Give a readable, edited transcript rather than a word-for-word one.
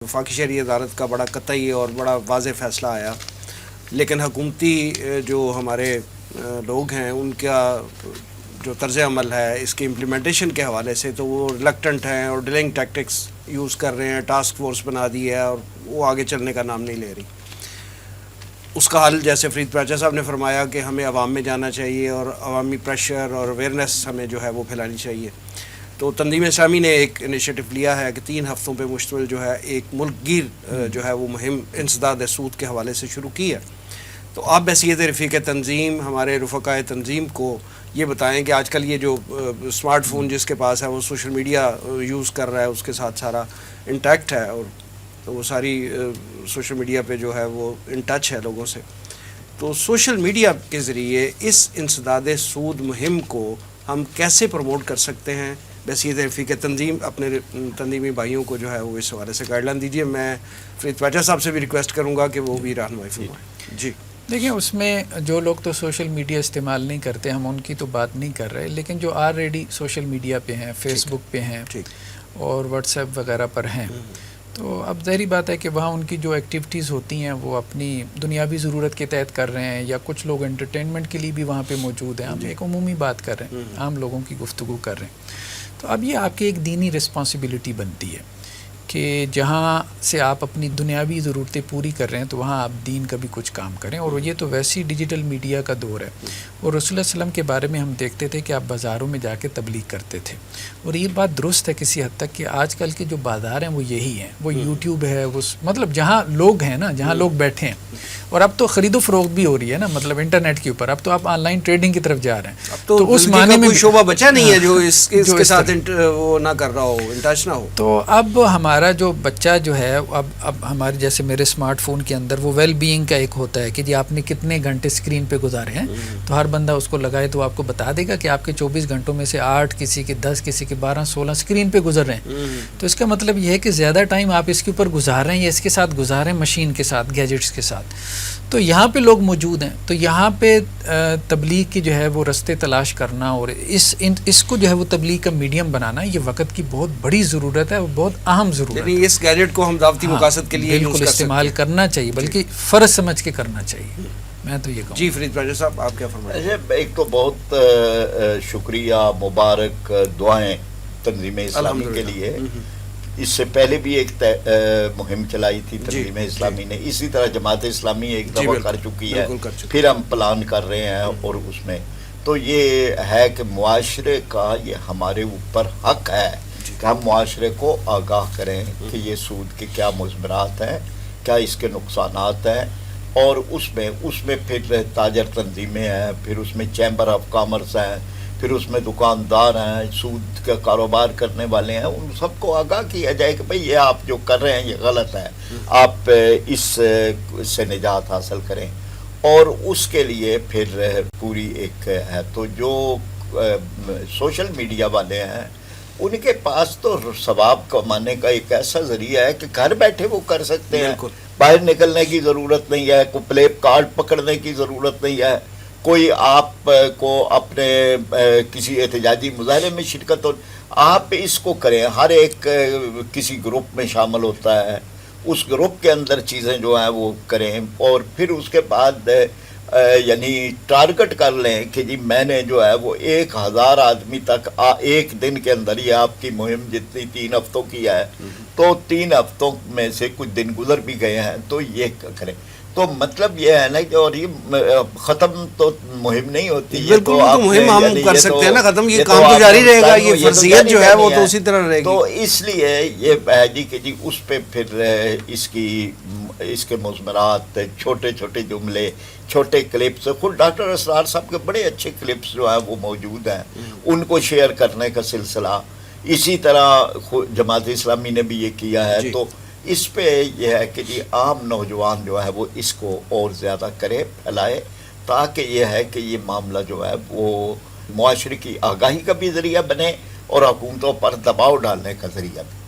وفاقی شہری عدالت کا بڑا قطعی اور بڑا واضح فیصلہ آیا، لیکن حکومتی جو ہمارے لوگ ہیں ان کا جو طرز عمل ہے اس کی امپلیمنٹیشن کے حوالے سے تو وہ ریلکٹنٹ ہیں اور ڈیلنگ ٹیکٹکس یوز کر رہے ہیں، ٹاسک فورس بنا دی ہے اور وہ آگے چلنے کا نام نہیں لے رہی۔ اس کا حل جیسے فرید پاچا صاحب نے فرمایا کہ ہمیں عوام میں جانا چاہیے اور عوامی پریشر اور اویئرنیس ہمیں جو ہے وہ پھیلانی چاہیے۔ تو تنظیم اسلامی نے ایک انیشیٹو لیا ہے کہ 3 ہفتوں پہ مشتمل جو ہے ایک ملک گیر جو ہے وہ مہم انسداد سود کے حوالے سے شروع کی ہے۔ تو آپ بحیثیت رفیق تنظیم ہمارے رفقائے تنظیم کو یہ بتائیں کہ آج کل یہ جو اسمارٹ فون جس کے پاس ہے وہ سوشل میڈیا یوز کر رہا ہے، اس کے ساتھ سارا انٹیکٹ ہے اور وہ ساری سوشل میڈیا پہ جو ہے وہ ان ٹچ ہے لوگوں سے۔ تو سوشل میڈیا کے ذریعے اس انسداد سود مہم کو ہم کیسے پروموٹ کر سکتے ہیں؟ بحیثیت رفیق تنظیم اپنے تنظیمی بھائیوں کو جو ہے وہ اس حوالے سے گائیڈ لائن دیجیے۔ میں فرید پاچا صاحب سے بھی ریکویسٹ کروں گا کہ وہ بھی رہنمائی فرمائیں۔ جی دیکھیں، اس میں جو لوگ تو سوشل میڈیا استعمال نہیں کرتے، ہم ان کی تو بات نہیں کر رہے، لیکن جو آلریڈی سوشل میڈیا پہ ہیں، فیس بک پہ ہیں اور واٹس ایپ وغیرہ پر ہیں، تو اب ظاہری بات ہے کہ وہاں ان کی جو ایکٹیویٹیز ہوتی ہیں وہ اپنی دنیاوی ضرورت کے تحت کر رہے ہیں، یا کچھ لوگ انٹرٹینمنٹ کے لیے بھی وہاں پہ موجود ہیں۔ ہم ایک عمومی بات کر رہے ہیں، عام لوگوں کی گفتگو کر رہے ہیں۔ تو اب یہ آپ کی ایک دینی رسپانسبلٹی بنتی ہے کہ جہاں سے آپ اپنی دنیاوی ضرورتیں پوری کر رہے ہیں تو وہاں آپ دین کا بھی کچھ کام کریں۔ اور یہ تو ویسی ڈیجیٹل میڈیا کا دور ہے، اور رسول اللہ علیہ وسلم کے بارے میں ہم دیکھتے تھے کہ آپ بازاروں میں جا کے تبلیغ کرتے تھے، اور یہ بات درست ہے کسی حد تک کہ آج کل کے جو بازار ہیں وہ یہی ہیں، وہ یوٹیوب ہے، وہ مطلب جہاں لوگ ہیں نا، جہاں لوگ بیٹھے ہیں، اور اب تو خرید و فروخت بھی ہو رہی ہے نا، مطلب انٹرنیٹ کے اوپر، اب تو آپ آن لائن ٹریڈنگ کی طرف جا رہے ہیں۔ اب تو اس معنی میں کوئی شعبہ بچا نہیں ہے جو اس کے ساتھ وہ نہ کر رہا ہو، انٹچ نہ ہو۔ تو اب ہمارا جو بچہ جو ہے، اب ہمارے جیسے میرے اسمارٹ فون کے اندر وہ ویل بینگ کا ایک ہوتا ہے کہ جی آپ نے کتنے گھنٹے اسکرین پہ گزارے ہیں، تو ہر بندہ اس کو لگائے تو آپ کو بتا دے گا کہ آپ کے 24 گھنٹوں میں سے 8، کسی کے 10، کسی کے 12، 16 اسکرین پہ گزر رہے ہیں۔ تو اس کا مطلب یہ ہے کہ زیادہ ٹائم آپ اس کے اوپر گزار رہے ہیں، یا اس کے ساتھ گزار رہے ہیں، مشین کے ساتھ، گیجٹس کے ساتھ۔ تو یہاں پہ لوگ موجود ہیں، تو یہاں پہ تبلیغ کی جو ہے وہ رستے تلاش کرنا اور اس کو جو ہے وہ تبلیغ کا میڈیم بنانا، یہ وقت کی بہت بڑی ضرورت ہے، وہ بہت اہم ضرورت ہے۔ یعنی اس گیجٹ کو ہم دعوتی مقاصد کے لیے بالکل استعمال کرنا چاہیے، بلکہ فرض سمجھ کے کرنا چاہیے، میں تو یہ کہوں۔ جی فرید پاچا صاحب آپ کیا فرمائیں؟ ایک تو بہت شکریہ، مبارک دعائیں تنظیم اسلامی کے لیے۔ اس سے پہلے بھی ایک مہم چلائی تھی تنظیم اسلامی نے، اسی طرح جماعت اسلامی ایک دفعہ کر چکی ہے، پھر ہم پلان کر رہے ہیں، اور اس میں تو یہ ہے کہ معاشرے کا یہ ہمارے اوپر حق ہے کہ ہم معاشرے کو آگاہ کریں کہ یہ سود کے کیا مضمرات ہیں، کیا اس کے نقصانات ہیں، اور اس میں پھر تاجر تنظیمیں ہیں، پھر اس میں چیمبر آف کامرس ہیں، پھر اس میں دکاندار ہیں، سود کا کاروبار کرنے والے ہیں، ان سب کو آگاہ کیا جائے کہ بھئی یہ آپ جو کر رہے ہیں یہ غلط ہے، آپ اس سے نجات حاصل کریں۔ اور اس کے لیے پھر پوری ایک ہے، تو جو سوشل میڈیا والے ہیں ان کے پاس تو ثواب کمانے کا ایک ایسا ذریعہ ہے کہ گھر بیٹھے وہ کر سکتے ہیں، باہر نکلنے کی ضرورت نہیں ہے، کوئی پلے کارڈ پکڑنے کی ضرورت نہیں ہے، کوئی آپ کو اپنے کسی احتجاجی مظاہرے میں شرکت ہو، آپ اس کو کریں۔ ہر ایک کسی گروپ میں شامل ہوتا ہے، اس گروپ کے اندر چیزیں جو ہیں وہ کریں، اور پھر اس کے بعد یعنی ٹارگٹ کر لیں کہ جی میں نے جو ہے وہ 1000 آدمی تک ایک دن کے اندر ہی، آپ کی مہم جتنی 3 ہفتوں کی ہے تو 3 ہفتوں میں سے کچھ دن گزر بھی گئے ہیں، تو یہ کریں۔ تو مطلب یہ ہے نا کہ اور یہ ختم تو مہم نہیں ہوتی، یہ تو آپ مہم ہم کر سکتے ہیں نا ختم، یہ کام تو جاری رہے گا، یہ فرضیت جو ہے وہ تو اسی طرح رہے گی۔ تو اس لیے یہ ہے جی کہ جی اس پہ پھر اس کے مضمرات، چھوٹے چھوٹے جملے، چھوٹے کلپس، خود ڈاکٹر اسرار صاحب کے بڑے اچھے کلپس جو ہیں وہ موجود ہیں، ان کو شیئر کرنے کا سلسلہ، اسی طرح جماعت اسلامی نے بھی یہ کیا ہے۔ تو اس پہ یہ ہے کہ جی عام نوجوان جو ہے وہ اس کو اور زیادہ کرے، پھیلائے، تاکہ یہ ہے کہ یہ معاملہ جو ہے وہ معاشرے کی آگاہی کا بھی ذریعہ بنے اور حکومتوں پر دباؤ ڈالنے کا ذریعہ بنے۔